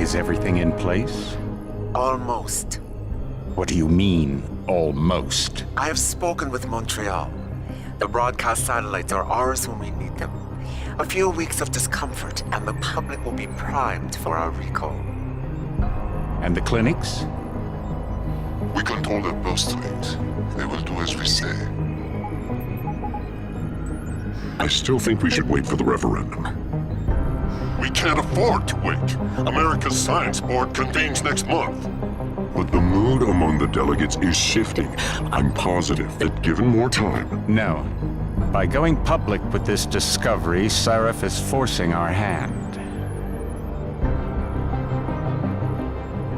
Is everything in place? Almost. What do you mean, almost? I have spoken with Montreal. The broadcast satellites are ours when we need them. A few weeks of discomfort, and the public will be primed for our recall. And the clinics? We control their birth rate. They will do as we say. I still think we should wait for the referendum. We can't afford to wait. America's Science Board convenes next month. But the mood among the delegates is shifting. I'm positive that given more time... No. By going public with this discovery, Sarif is forcing our hand.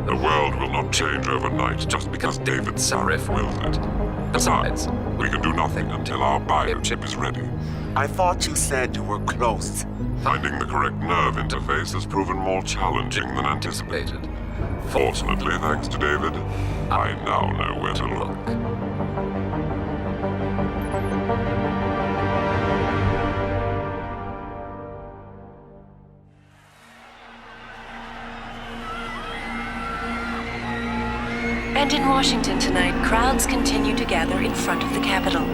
The world will not change overnight just because David Sarif wills it. Besides, we can do nothing until our biochip is ready. I thought you said you were close. Finding the correct nerve interface has proven more challenging than anticipated. Fortunately, thanks to David, I now know where to look. And in Washington tonight, crowds continue to gather in front of the Capitol.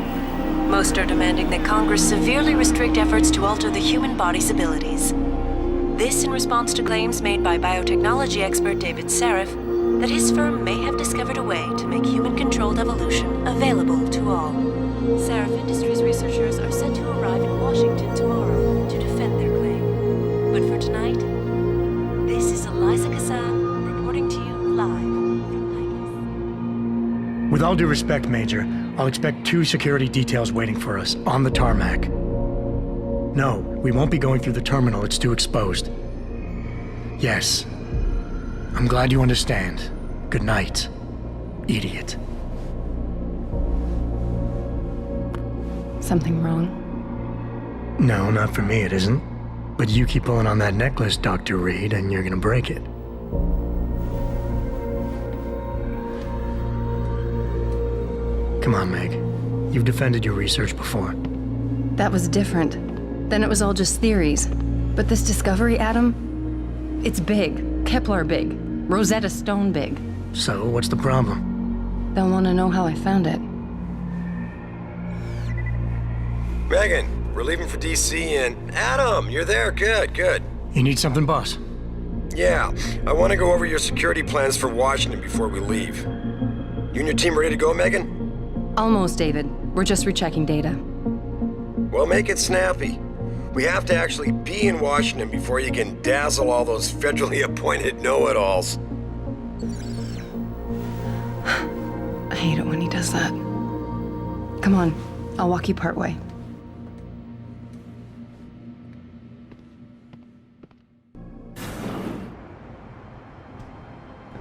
Most are demanding that Congress severely restrict efforts to alter the human body's abilities. This in response to claims made by biotechnology expert David Sarif that his firm may have discovered a way to make human-controlled evolution available to all. Sarif Industries researchers are set to arrive in Washington tomorrow to defend their claim. But for tonight, this is Eliza Kassan reporting to you live from Vegas. With all due respect, Major, I'll expect 2 security details waiting for us on the tarmac. No, we won't be going through the terminal. It's too exposed. Yes. I'm glad you understand. Good night, idiot. Something wrong? No, not for me it isn't. But you keep pulling on that necklace, Dr. Reed, and you're gonna break it. Come on, Meg. You've defended your research before. That was different. Then it was all just theories. But this discovery, Adam, it's big. Kepler big. Rosetta Stone big. So, what's the problem? They'll want to know how I found it. Megan, we're leaving for DC and... Adam, you're there. Good. You need something, boss? Yeah, I want to go over your security plans for Washington before we leave. You and your team ready to go, Megan? Almost, David. We're just rechecking data. Well, make it snappy. We have to actually be in Washington before you can dazzle all those federally appointed know-it-alls. I hate it when he does that. Come on, I'll walk you part way.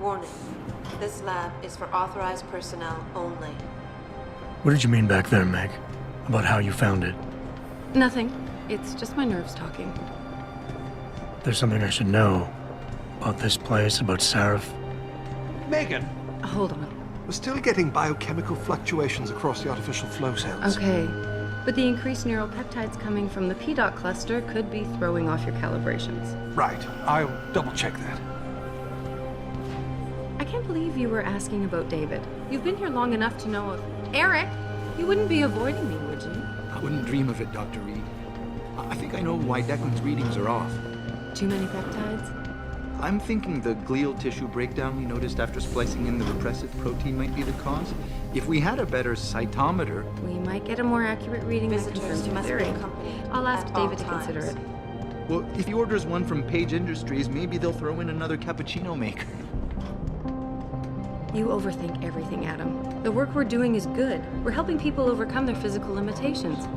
Warning. This lab is for authorized personnel only. What did you mean back there, Meg? About how you found it? Nothing. It's just my nerves talking. There's something I should know. About this place, about Sarif. Megan! Hold on. We're still getting biochemical fluctuations across the artificial flow cells. Okay. But the increased neural peptides coming from the P-dot cluster could be throwing off your calibrations. Right. I'll double-check that. I can't believe you were asking about David. You've been here long enough to know of... Eric! You wouldn't be avoiding me, would you? I wouldn't dream of it, Dr. Reed. I think I know why Declan's readings are off. Too many peptides? I'm thinking the glial tissue breakdown we noticed after splicing in the repressive protein might be the cause. If we had a better cytometer... We might get a more accurate reading that Visitors confirms your must theory. be accompanied I'll ask at David to all consider it. times. Well, if he orders one from Page Industries, maybe they'll throw in another cappuccino maker. You overthink everything, Adam. The work we're doing is good. We're helping people overcome their physical limitations.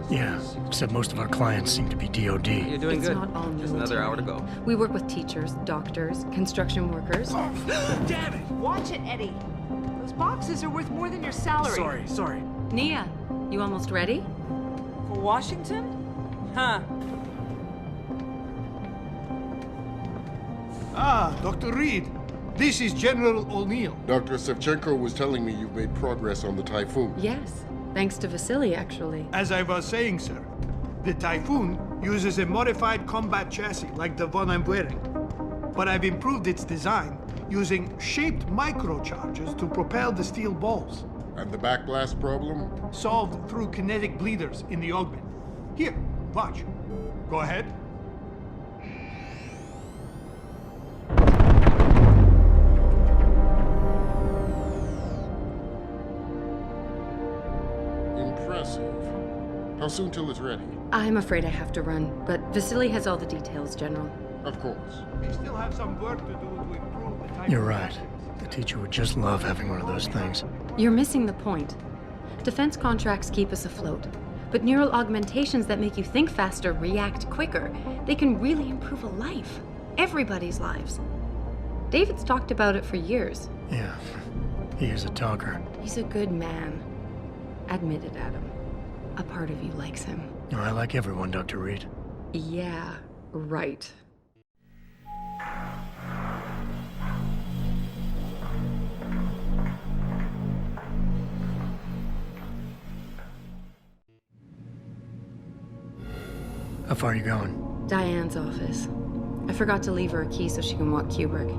Yeah, except most of our clients seem to be DOD. You're doing It's good. not all Just another hour to go. We work with teachers, doctors, construction workers. Damn it! Watch it, Eddie. Those boxes are worth more than your salary. Sorry. Nia, you almost ready? For Washington? Huh. Ah, Dr. Reed. This is General O'Neill. Dr. Sevchenko was telling me you've made progress on the Typhoon. Yes, thanks to Vasily, actually. As I was saying, sir, the Typhoon uses a modified combat chassis like the one I'm wearing. but I've improved its design using shaped microcharges to propel the steel balls. And the backblast problem? Solved through kinetic bleeders in the augment. Here, watch. Go ahead. Impressive. How soon till it's ready? I'm afraid I have to run, but Vasily has all the details, General. Of course. We still have some work to do to improve the type You're of right. tactics. The teacher would just love having one of those things. You're missing the point. Defense contracts keep us afloat, but neural augmentations that make you think faster, react quicker, they can really improve a life. Everybody's lives. David's talked about it for years. Yeah, he is a talker. He's a good man. Admit it, Adam. A part of you likes him. Oh, I like everyone, Dr. Reed. Yeah, right. How far are you going? Diane's office. I forgot to leave her a key so she can walk Kubrick.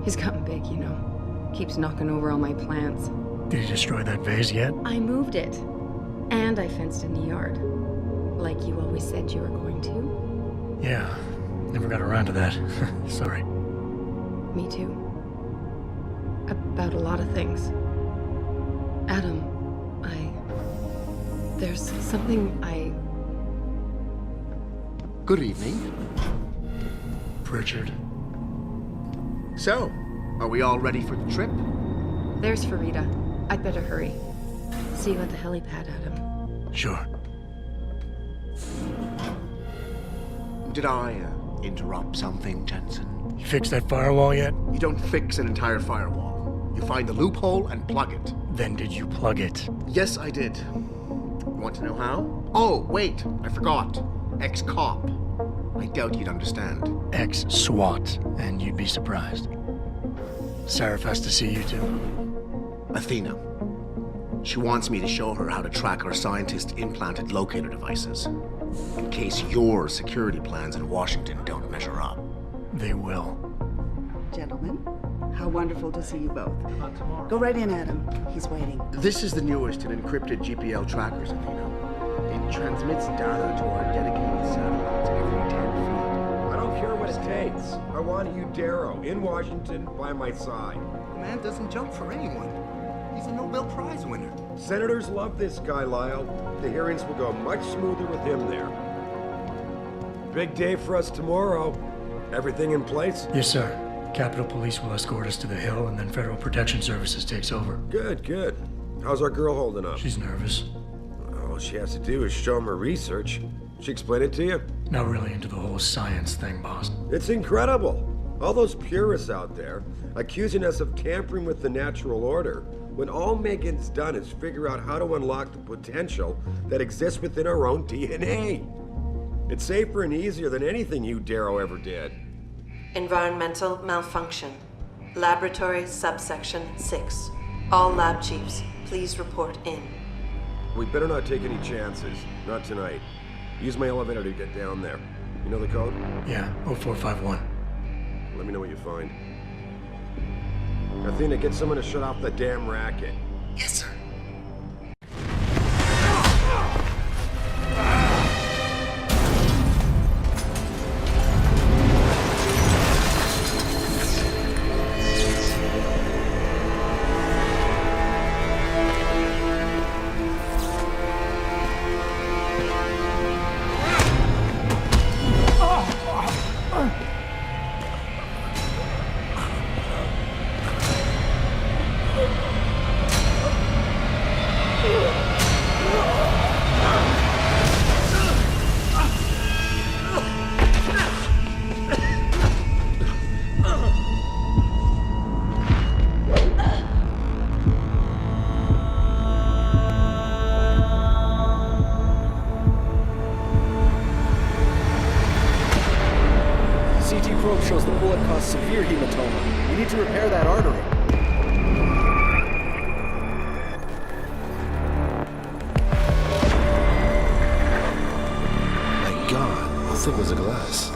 He's gotten big, you know. Keeps knocking over all my plants. Did you destroy that vase yet? I moved it. And I fenced in the yard. Like you always said you were going to. Yeah, never got around to that. Sorry. Me too. About a lot of things. Adam, there's something Good evening. Pritchard. So, are we all ready for the trip? There's Farida. I'd better hurry. See you at the helipad, Adam. Sure. Did I interrupt something, Jensen? You fixed that firewall yet? You don't fix an entire firewall. You find the loophole and plug it. Then did you plug it? Yes, I did. You want to know how? Oh, wait, I forgot. Ex-cop. I doubt you'd understand. Ex-SWAT, and you'd be surprised. Sarif has to see you too. Athena. She wants me to show her how to track our scientist-implanted locator devices, in case your security plans in Washington don't measure up. They will. Gentlemen, how wonderful to see you both. Go right in, Adam. He's waiting. This is the newest in encrypted GPL trackers, Athena. It transmits data to our dedicated satellites every 10 feet. I don't care what it takes. I want you, Darrow, in Washington, by my side. The man doesn't jump for anyone. He's a Nobel Prize winner. Senators love this guy, Lyle. The hearings will go much smoother with him there. Big day for us tomorrow. Everything in place? Yes, sir. Capitol Police will escort us to the Hill, and then Federal Protection Services takes over. Good, good. How's our girl holding up? She's nervous. All she has to do is show him her research. She explain it to you? Not really into the whole science thing, boss. It's incredible. All those purists out there accusing us of tampering with the natural order, when all Megan's done is figure out how to unlock the potential that exists within our own DNA. It's safer and easier than anything you, Darrow, ever did. Environmental malfunction. Laboratory subsection 6. All lab chiefs, please report in. We better not take any chances. Not tonight. Use my elevator to get down there. You know the code? Yeah, 0451. Let me know what you find. Athena, get someone to shut off the damn racket. Yes, sir. probe shows the bullet caused severe hematoma. We need to repair that artery. My God, how thick was the glass?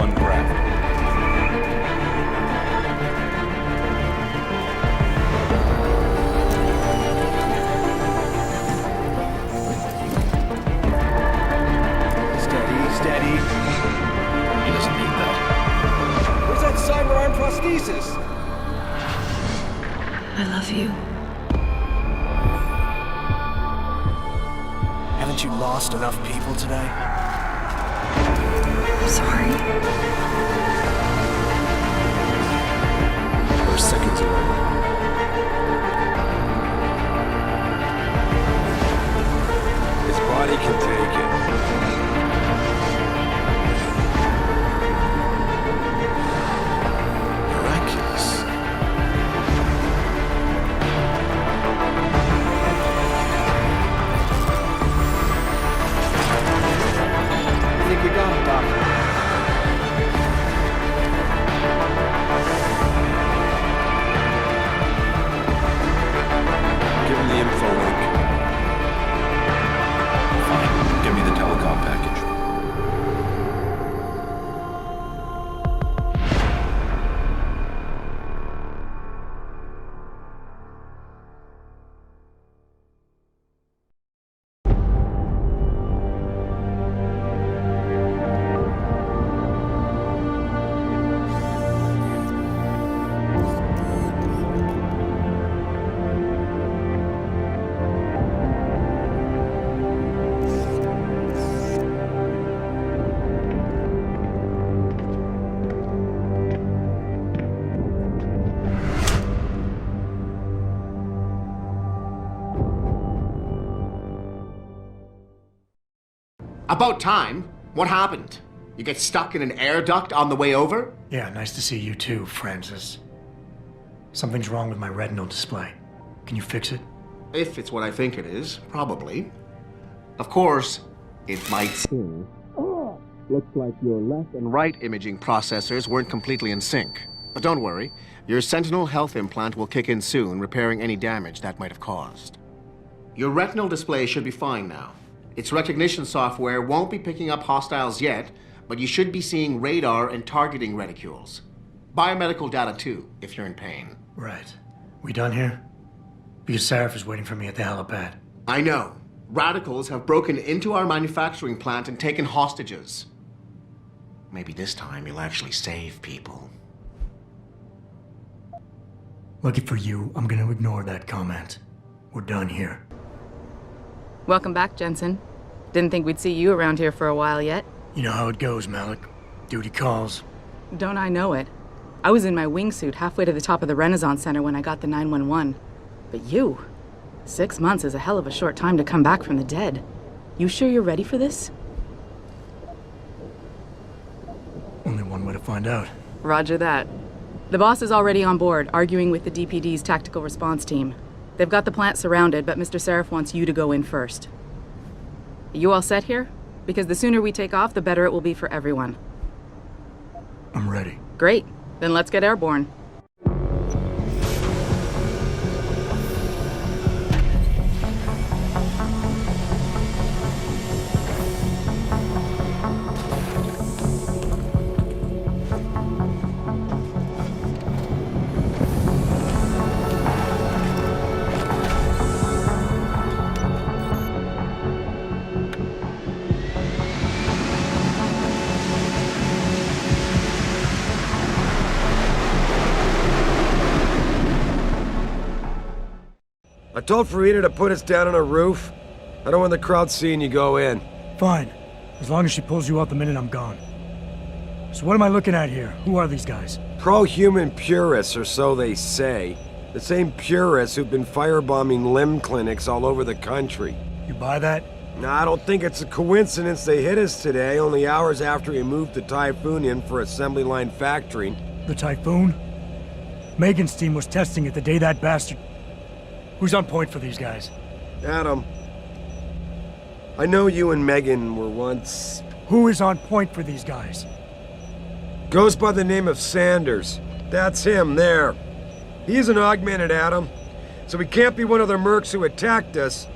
one craft. Steady. He doesn't need that. Where's that cyber arm prosthesis? I love you. Haven't you lost enough people today? I'm sorry. We're seconds away. His body can take it. Miraculous. I think we got it, Doctor. Give him the info link. Fine. Give me the telecom package. About time. What happened? You get stuck in an air duct on the way over? Yeah, nice to see you too, Francis. Something's wrong with my retinal display. Can you fix it? If it's what I think it is, probably. Of course, it might seem. Looks like your left and right imaging processors weren't completely in sync. But don't worry, your Sentinel health implant will kick in soon, repairing any damage that might have caused. Your retinal display should be fine now. Its recognition software won't be picking up hostiles yet, but you should be seeing radar and targeting reticules. Biomedical data too, if you're in pain. Right. We done here? Because Sarif is waiting for me at the helipad. I know. Radicals have broken into our manufacturing plant and taken hostages. Maybe this time you'll actually save people. Lucky for you, I'm gonna ignore that comment. We're done here. Welcome back, Jensen. Didn't think we'd see you around here for a while yet. You know how it goes, Malik. Duty calls. Don't I know it? I was in my wingsuit halfway to the top of the Renaissance Center when I got the 911. But you? 6 months is a hell of a short time to come back from the dead. You sure you're ready for this? Only one way to find out. Roger that. The boss is already on board, arguing with the DPD's tactical response team. They've got the plant surrounded, but Mr. Sarif wants you to go in first. You all set here? Because the sooner we take off, the better it will be for everyone. I'm ready. Great. Then let's get airborne. I told Farida to put us down on a roof. I don't want the crowd seeing you go in. Fine. As long as she pulls you out the minute I'm gone. So what am I looking at here? Who are these guys? Pro-human purists, or so they say. The same purists who've been firebombing limb clinics all over the country. You buy that? Nah, I don't think it's a coincidence they hit us today, only hours after we moved the Typhoon in for assembly line factory. The Typhoon? Megan's team was testing it the day that bastard... Who's on point for these guys? Adam. I know you and Megan were once... Who is on point for these guys? Goes by the name of Sanders. That's him, there. He's an augmented Adam, so he can't be one of the mercs who attacked us,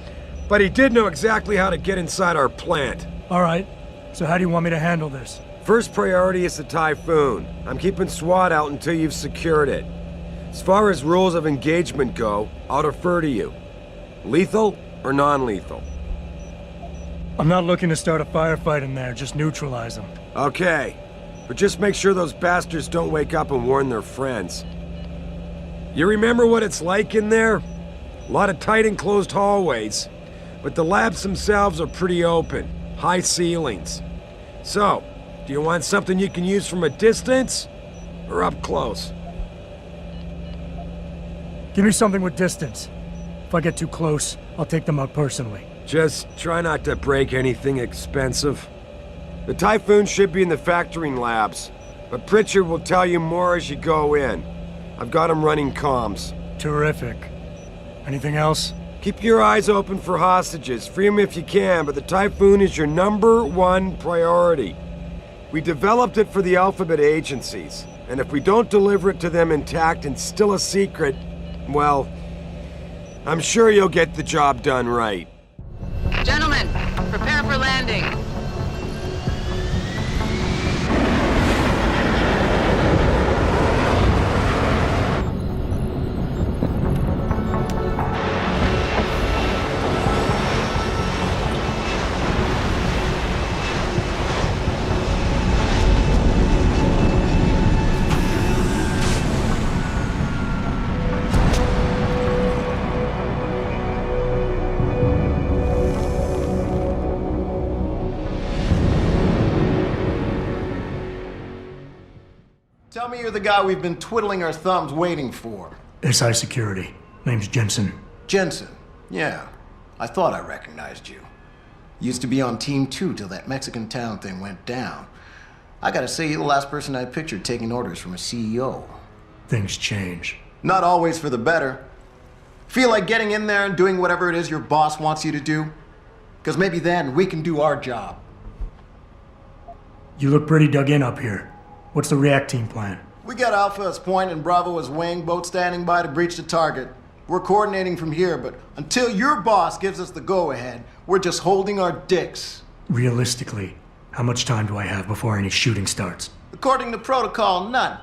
but he did know exactly how to get inside our plant. All right. So how do you want me to handle this? First priority is the Typhoon. I'm keeping SWAT out until you've secured it. As far as rules of engagement go, I'll defer to you. Lethal or non-lethal? I'm not looking to start a firefight in there, just neutralize them. Okay, but just make sure those bastards don't wake up and warn their friends. You remember what it's like in there? A lot of tight enclosed hallways, but the labs themselves are pretty open, high ceilings. So, do you want something you can use from a distance, or up close? Give me something with distance. If I get too close, I'll take them out personally. Just try not to break anything expensive. The Typhoon should be in the factoring labs, but Pritchard will tell you more as you go in. I've got him running comms. Terrific. Anything else? Keep your eyes open for hostages. Free them if you can, but the Typhoon is your #1 priority. We developed it for the Alphabet agencies, and if we don't deliver it to them intact and still a secret, well, I'm sure you'll get the job done right. Gentlemen, prepare for landing. Tell me you're the guy we've been twiddling our thumbs waiting for. SI Security. Name's Jensen. Jensen. Yeah. I thought I recognized you. Used to be on Team 2 till that Mexican town thing went down. I gotta say, you're the last person I pictured taking orders from a CEO. Things change. Not always for the better. Feel like getting in there and doing whatever it is your boss wants you to do? Because maybe then we can do our job. You look pretty dug in up here. What's the react team plan? We got Alpha as point and Bravo as wing, both standing by to breach the target. We're coordinating from here, but until your boss gives us the go-ahead, we're just holding our dicks. Realistically, how much time do I have before any shooting starts? According to protocol, none.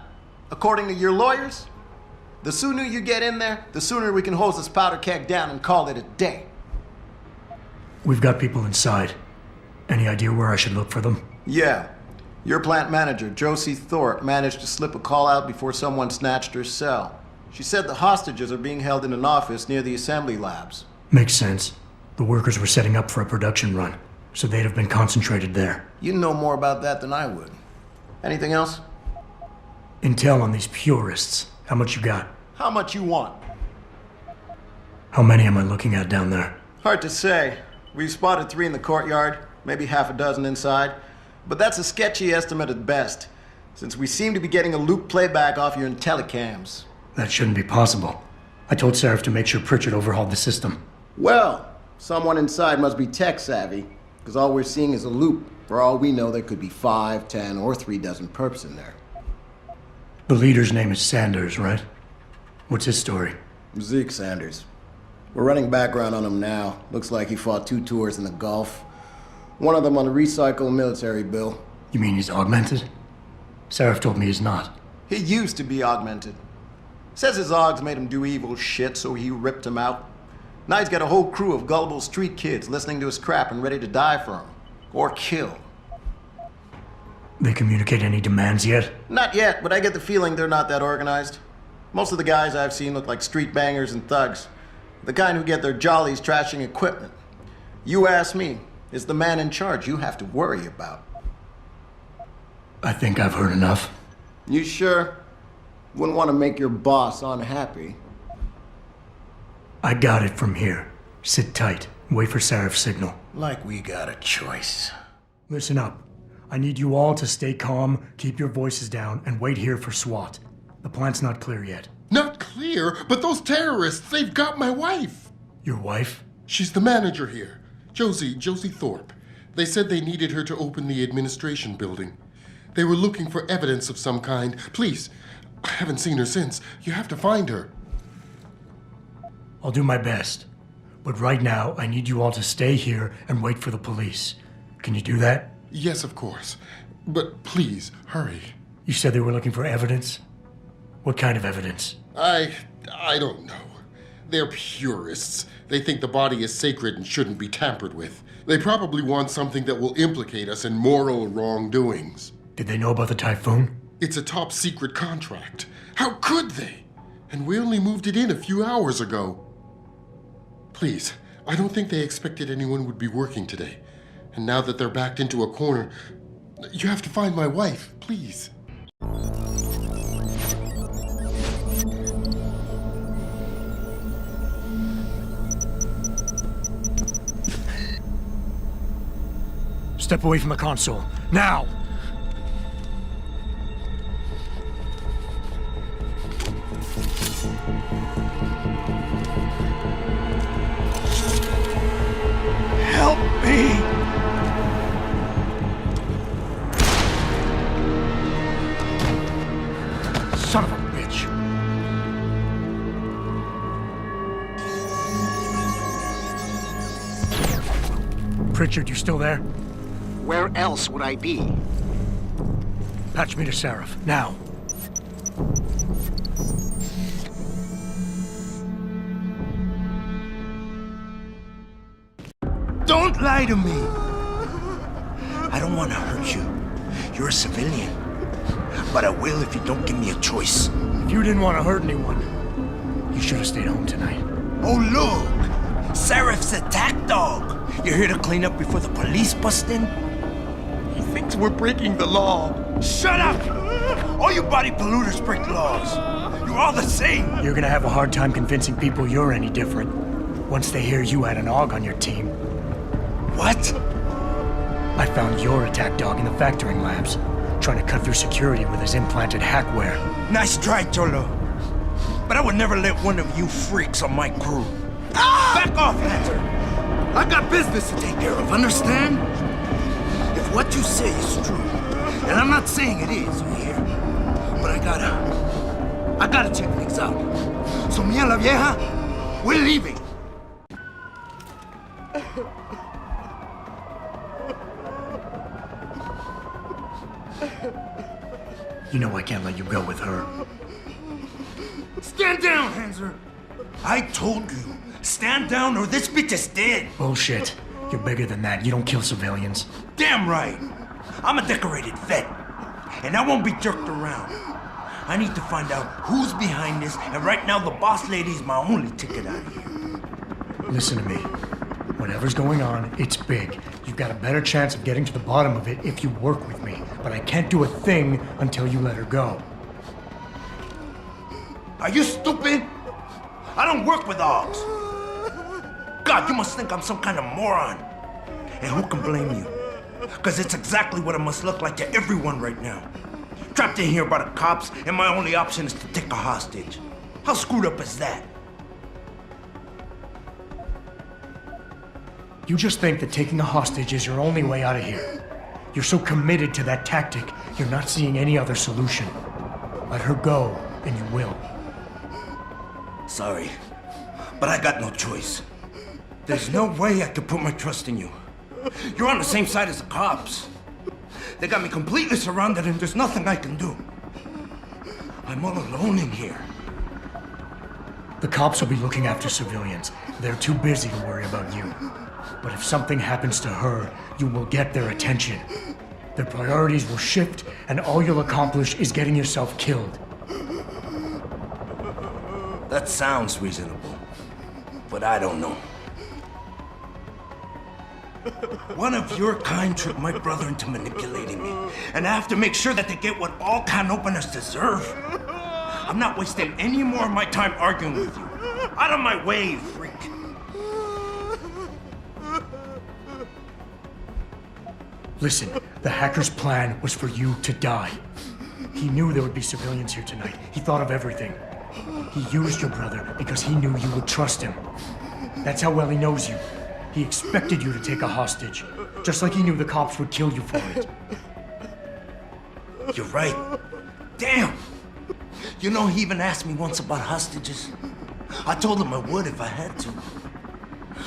According to your lawyers, the sooner you get in there, the sooner we can hose this powder keg down and call it a day. We've got people inside. Any idea where I should look for them? Yeah. Your plant manager, Josie Thorpe, managed to slip a call out before someone snatched her cell. She said the hostages are being held in an office near the assembly labs. Makes sense. The workers were setting up for a production run, so they'd have been concentrated there. You know more about that than I would. Anything else? Intel on these purists. How much you got? How much you want? How many am I looking at down there? Hard to say. We've spotted 3 in the courtyard, maybe half a dozen inside. But that's a sketchy estimate at best, since we seem to be getting a loop playback off your IntelliCams. That shouldn't be possible. I told Seraph to make sure Pritchard overhauled the system. Well, someone inside must be tech savvy, because all we're seeing is a loop. For all we know, there could be 5, 10, or 3 dozen perps in there. The leader's name is Sanders, right? What's his story? Zeke Sanders. We're running background on him now. Looks like he fought 2 tours in the Gulf. One of them on a recycled military bill. You mean he's augmented? Seraph told me he's not. He used to be augmented. Says his augs made him do evil shit, so he ripped him out. Now he's got a whole crew of gullible street kids listening to his crap and ready to die for him. Or kill. They communicate any demands yet? Not yet, but I get the feeling they're not that organized. Most of the guys I've seen look like street bangers and thugs. The kind who get their jollies trashing equipment. You ask me. Is the man in charge you have to worry about. I think I've heard enough. You sure? Wouldn't want to make your boss unhappy. I got it from here. Sit tight. Wait for Seraph's signal. Like we got a choice. Listen up. I need you all to stay calm, keep your voices down, and wait here for SWAT. The plant's not clear yet. Not clear? But those terrorists, they've got my wife. Your wife? She's the manager here. Josie Thorpe. They said they needed her to open the administration building. They were looking for evidence of some kind. Please, I haven't seen her since. You have to find her. I'll do my best. But right now, I need you all to stay here and wait for the police. Can you do that? Yes, of course. But please, hurry. You said they were looking for evidence? What kind of evidence? I don't know. They're purists. They think the body is sacred and shouldn't be tampered with. They probably want something that will implicate us in moral wrongdoings. Did they know about the typhoon? It's a top secret contract. How could they? And we only moved it in a few hours ago. Please, I don't think they expected anyone would be working today. And now that they're backed into a corner, you have to find my wife, please. Step away from the console. Now! Help me! Son of a bitch! Pritchard, you still there? Where else would I be? Patch me to Seraph, now. Don't lie to me! I don't want to hurt you. You're a civilian. But I will if you don't give me a choice. If you didn't want to hurt anyone, you should have stayed home tonight. Oh, look! Seraph's attack dog! You're here to clean up before the police bust in? He thinks we're breaking the law. Shut up! All you body polluters break laws. You're all the same. You're gonna have a hard time convincing people you're any different once they hear you had an AUG on your team. What? I found your attack dog in the factoring labs, trying to cut through security with his implanted hackware. Nice try, Cholo. But I would never let one of you freaks on my crew. Ah! Back off, Hunter! I got business to take care of, understand? If what you say is true, and I'm not saying it is here, but I gotta check things out. So me and la vieja, we're leaving. You know I can't let you go with her. Stand down, Hanser! I told you, stand down or this bitch is dead! Bullshit. You're bigger than that. You don't kill civilians. Damn right! I'm a decorated vet, and I won't be jerked around. I need to find out who's behind this, and right now the boss lady is my only ticket out of here. Listen to me. Whatever's going on, it's big. You've got a better chance of getting to the bottom of it if you work with me. But I can't do a thing until you let her go. Are you stupid? I don't work with dogs. God, you must think I'm some kind of moron. And who can blame you? Because it's exactly what it must look like to everyone right now. Trapped in here by the cops, and my only option is to take a hostage. How screwed up is that? You just think that taking a hostage is your only way out of here. You're so committed to that tactic, you're not seeing any other solution. Let her go, and you will. Sorry, but I got no choice. There's no way I could put my trust in you. You're on the same side as the cops. They got me completely surrounded and there's nothing I can do. I'm all alone in here. The cops will be looking after civilians. They're too busy to worry about you. But if something happens to her, you will get their attention. Their priorities will shift, and all you'll accomplish is getting yourself killed. That sounds reasonable, but I don't know. One of your kind tricked my brother into manipulating me, and I have to make sure that they get what all can openers deserve. I'm not wasting any more of my time arguing with you. Out of my way, freak. Listen, the hacker's plan was for you to die. He knew there would be civilians here tonight. He thought of everything. He used your brother because he knew you would trust him. That's how well he knows you. He expected you to take a hostage, just like he knew the cops would kill you for it. You're right. Damn! You know, he even asked me once about hostages. I told him I would if I had to.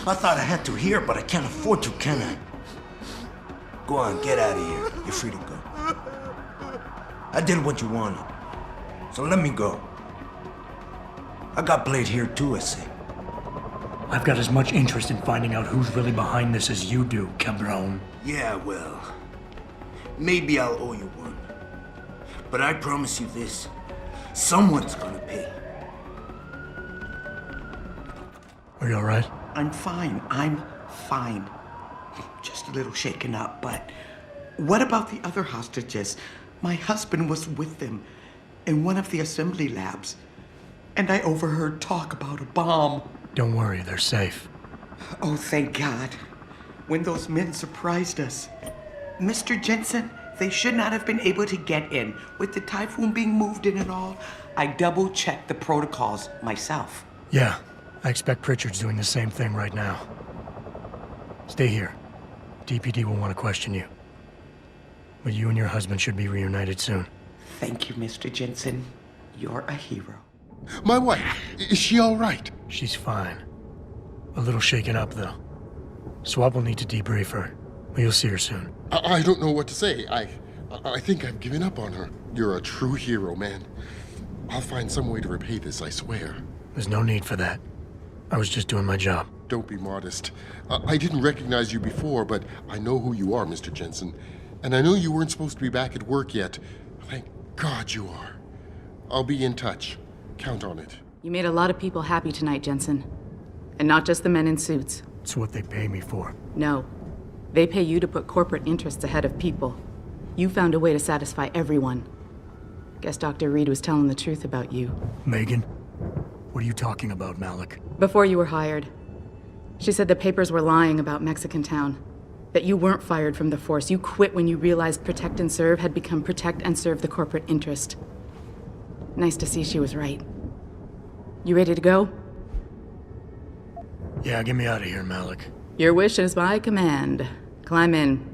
I thought I had to here, but I can't afford to, can I? Go on, get out of here. You're free to go. I did what you wanted, so let me go. I got played here too, I say. I've got as much interest in finding out who's really behind this as you do, cabron. Yeah, well, maybe I'll owe you one. But I promise you this, someone's gonna pay. Are you all right? I'm fine. I'm fine. Just a little shaken up, but what about the other hostages? My husband was with them in one of the assembly labs, and I overheard talk about a bomb. Don't worry, they're safe. Oh, thank God. When those men surprised us. Mr. Jensen, they should not have been able to get in. With the typhoon being moved in and all, I double-checked the protocols myself. Yeah, I expect Pritchard's doing the same thing right now. Stay here. DPD will want to question you. But you and your husband should be reunited soon. Thank you, Mr. Jensen. You're a hero. My wife, is she all right? She's fine. A little shaken up, though. Swab will need to debrief her, but you'll see her soon. I don't know what to say. I think I've given up on her. You're a true hero, man. I'll find some way to repay this, I swear. There's no need for that. I was just doing my job. Don't be modest. I didn't recognize you before, but I know who you are, Mr. Jensen. And I know you weren't supposed to be back at work yet. Thank God you are. I'll be in touch. Count on it. You made a lot of people happy tonight, Jensen. And not just the men in suits. It's what they pay me for. No. They pay you to put corporate interests ahead of people. You found a way to satisfy everyone. Guess Dr. Reed was telling the truth about you. Megan? What are you talking about, Malik? Before you were hired, she said the papers were lying about Mexican Town. That you weren't fired from the force. You quit when you realized Protect and Serve had become Protect and Serve the corporate interest. Nice to see she was right. You ready to go? Yeah, get me out of here, Malik. Your wish is my command. Climb in.